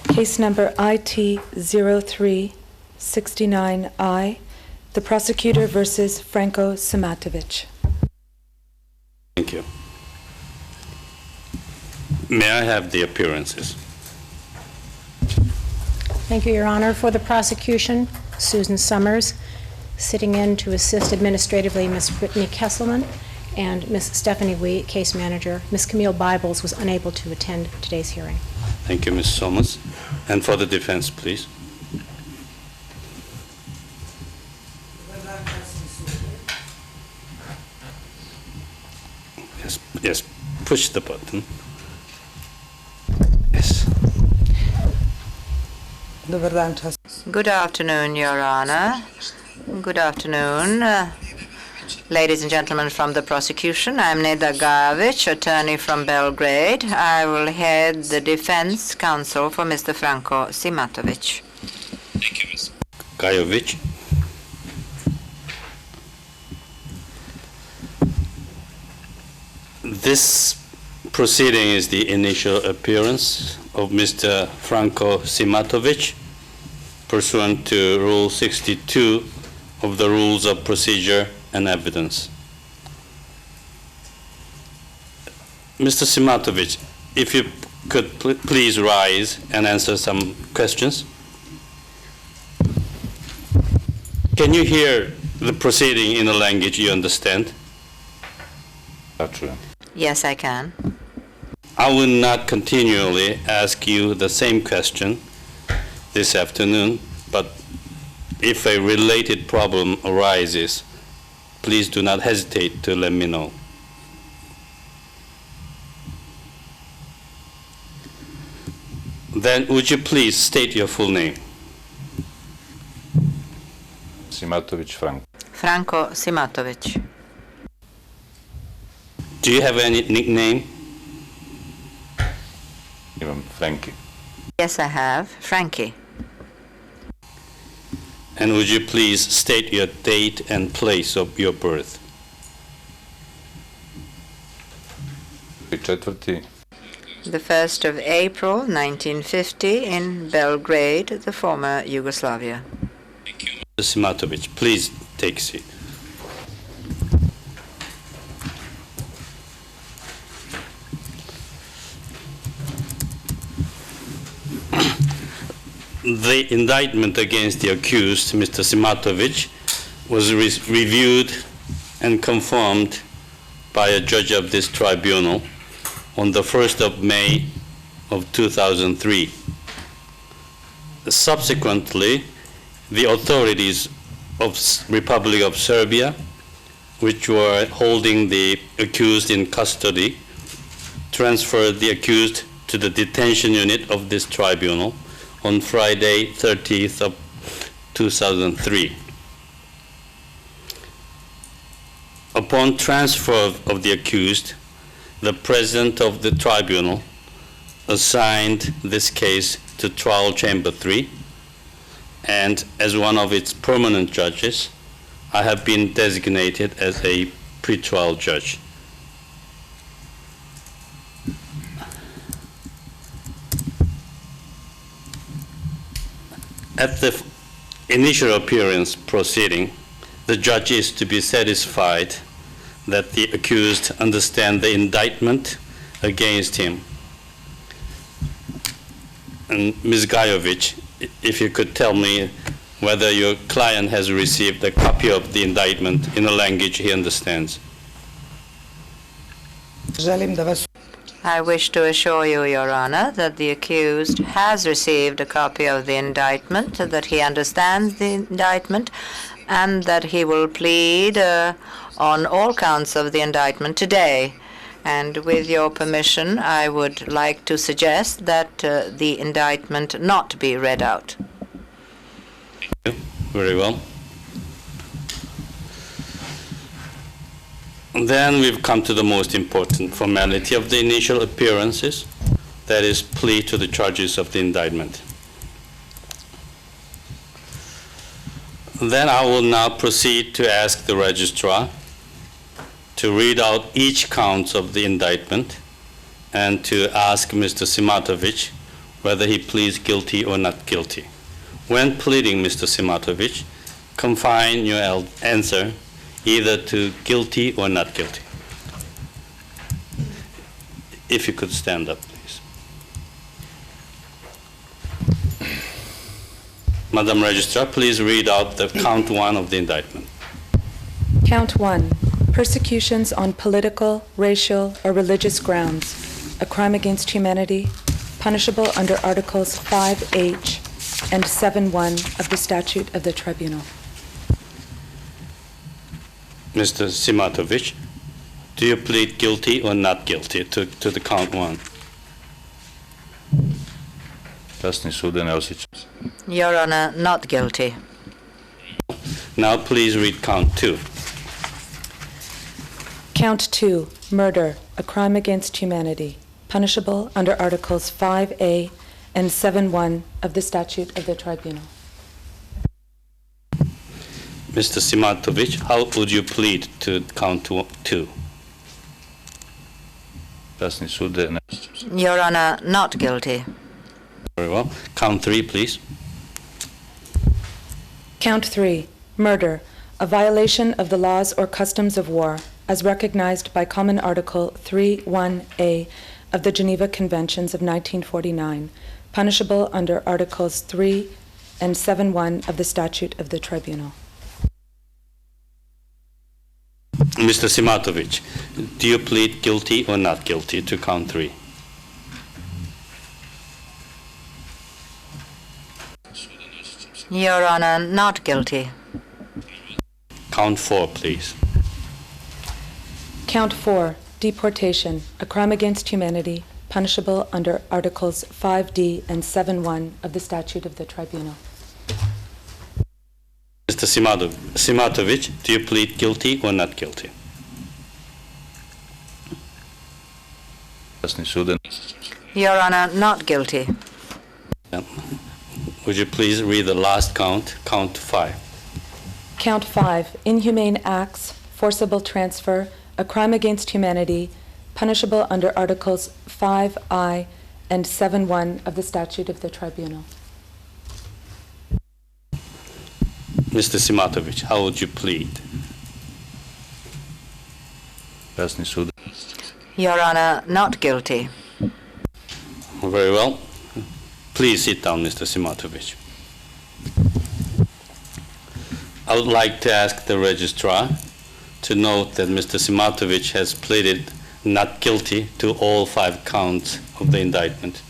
Case number IT0369I, the prosecutor versus Franko Simatović. Thank you. May I have the appearances? Thank you, Your Honor. For the prosecution, Susan Summers. Sitting in to assist administratively, Ms. Brittany Kesselman and Ms. Stephanie Wee, case manager. Ms. Camille Bibles was unable to attend today's hearing. Thank you, Ms. Summers. And for the defense, please. Yes, push the button. Yes. Good afternoon, Your Honor. Good afternoon, ladies and gentlemen from the prosecution. I'm Neda Gajović, attorney from Belgrade. I will head the defense counsel for Mr. Franko Simatović. Thank you, Ms. Gajović. This proceeding is the initial appearance of Mr. Franko Simatović, pursuant to Rule 62 of the Rules of Procedure and Evidence. Mr. Simatović, if you could please rise and answer some questions. Can you hear the proceeding in a language you understand? Yes, I can. I will not continually ask you the same question this afternoon, but if a related problem arises, please do not hesitate to let me know. Then would you please state your full name? Simatović Franko. Franko Simatović. Do you have any nickname? Imam Franki. Yes, I have. Frankie. And would you please state your date and place of your birth? The 1st of April, 1950, in Belgrade, the former Yugoslavia. Thank you. Mr. Simatović, please take a seat. The indictment against the accused, Mr. Simatović, was reviewed and confirmed by a judge of this tribunal on the 1st of May of 2003. Subsequently, the authorities of Republic of Serbia, which were holding the accused in custody, transferred the accused to the detention unit of this tribunal on Friday, 30th of 2003. Upon transfer of the accused, the president of the tribunal assigned this case to Trial Chamber 3, and as one of its permanent judges, I have been designated as a pretrial judge. At the initial appearance proceeding, the judge is to be satisfied that the accused understand the indictment against him. And Ms. Gajović, if you could tell me whether your client has received a copy of the indictment in a language he understands. I wish to assure you, Your Honor, that the accused has received a copy of the indictment, that he understands the indictment, and that he will plead on all counts of the indictment today. And with your permission, I would like to suggest that the indictment not be read out. Thank you. Very well. Then we've come to the most important formality of the initial appearances, that is, plea to the charges of the indictment. Then I will now proceed to ask the registrar to read out each count of the indictment and to ask Mr. Simatović whether he pleads guilty or not guilty. When pleading, Mr. Simatović, confine your answer either to guilty or not guilty. If you could stand up, please. Madam Registrar, please read out the count 1 of the indictment. Count 1. Persecutions on political, racial, or religious grounds, a crime against humanity, punishable under Articles 5H and 7.1 of the Statute of the Tribunal. Mr. Simatović, do you plead guilty or not guilty to the count 1? Časni sude, ne osjećam se. Your Honor, not guilty. Now please read count 2. Count 2. Murder, a crime against humanity, punishable under Articles 5A and 7.1 of the Statute of the Tribunal. Mr. Simatović, how would you plead to count 2? Časni sude, ne osjećam se. Your Honor, not guilty. Very well. Count 3, please. Count 3. Murder, a violation of the laws or customs of war, as recognized by Common Article 3.1a of the Geneva Conventions of 1949, punishable under Articles 3 and 7.1 of the Statute of the Tribunal. Mr. Simatović, do you plead guilty or not guilty to count 3? Your Honor, not guilty. Count 4, please. Count 4. Deportation, a crime against humanity, punishable under Articles 5D and 7.1 of the Statute of the Tribunal. Mr. Simatović, do you plead guilty or not guilty? Časni sude, ne osjećam se. Your Honor, not guilty. Would you please read the last count, count 5? Count 5. Inhumane acts, forcible transfer, a crime against humanity, punishable under Articles 5I and 7.1 of the Statute of the Tribunal. Mr. Simatović, how would you plead? Časni sude. Your Honor, not guilty. Very well. Please sit down, Mr. Simatović. I would like to ask the registrar to note that Mr. Simatović has pleaded not guilty to all 5 counts of the indictment.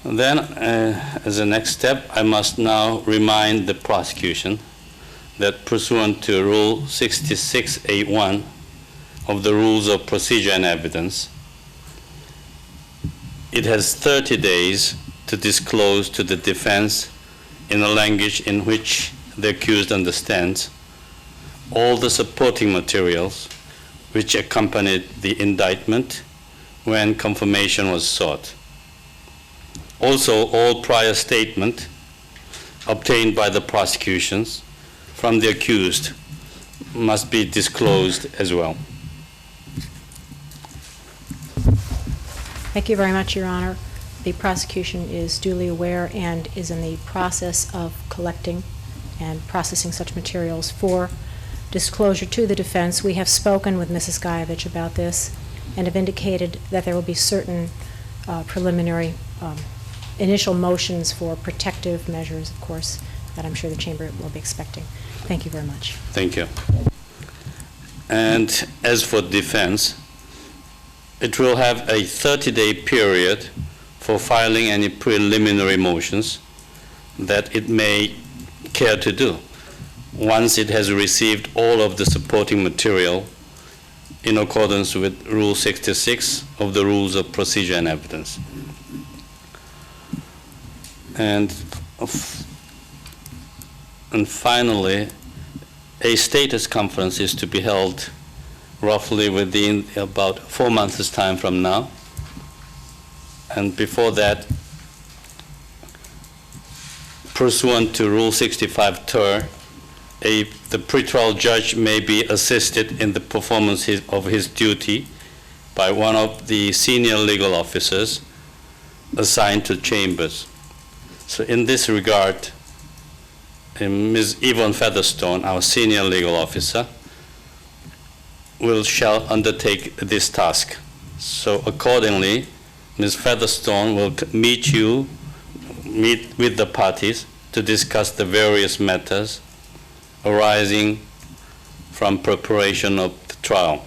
And then, as a next step, I must now remind the prosecution that pursuant to Rule 66A1 of the Rules of Procedure and Evidence, it has 30 days to disclose to the defense in a language in which the accused understands all the supporting materials which accompanied the indictment when confirmation was sought. Also, all prior statement obtained by the prosecutions from the accused must be disclosed as well. Thank you very much, Your Honor. The prosecution is duly aware and is in the process of collecting and processing such materials for disclosure to the defense. We have spoken with Mrs. KADIJEVIĆ about this and have indicated that there will be certain preliminary initial motions for protective measures, of course, that I'm sure the Chamber will be expecting. Thank you very much. Thank you. And as for defense, it will have a 30-day period for filing any preliminary motions that it may care to do once it has received all of the supporting material in accordance with Rule 66 of the Rules of Procedure and Evidence. And finally, a status conference is to be held roughly within about 4 months' time from now. And before that, pursuant to Rule 65 ter, the pretrial judge may be assisted in the performance of his duty by one of the senior legal officers assigned to chambers. So in this regard, Ms. Yvonne Featherstone, our senior legal officer, shall undertake this task. So accordingly, Ms. Featherstone will meet with the parties to discuss the various matters arising from preparation of the trial.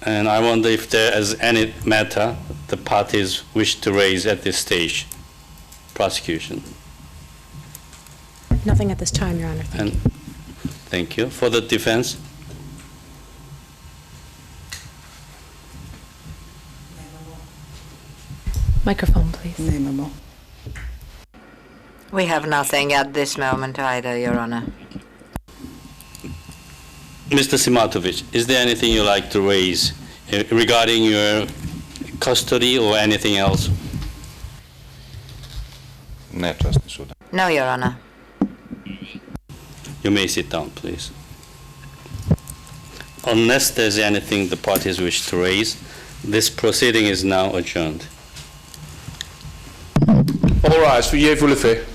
And I wonder if there is any matter the parties wish to raise at this stage. Prosecution. Nothing at this time, Your Honor. Thank you. Thank you. For the defense? Microphone, please. We have nothing at this moment either, Your Honor. Mr. Simatović, is there anything you like to raise regarding your custody or anything else? Ne, časni sude. No, Your Honor. You may sit down, please. Unless there's anything the parties wish to raise, this proceeding is now adjourned. All rise for year full effect.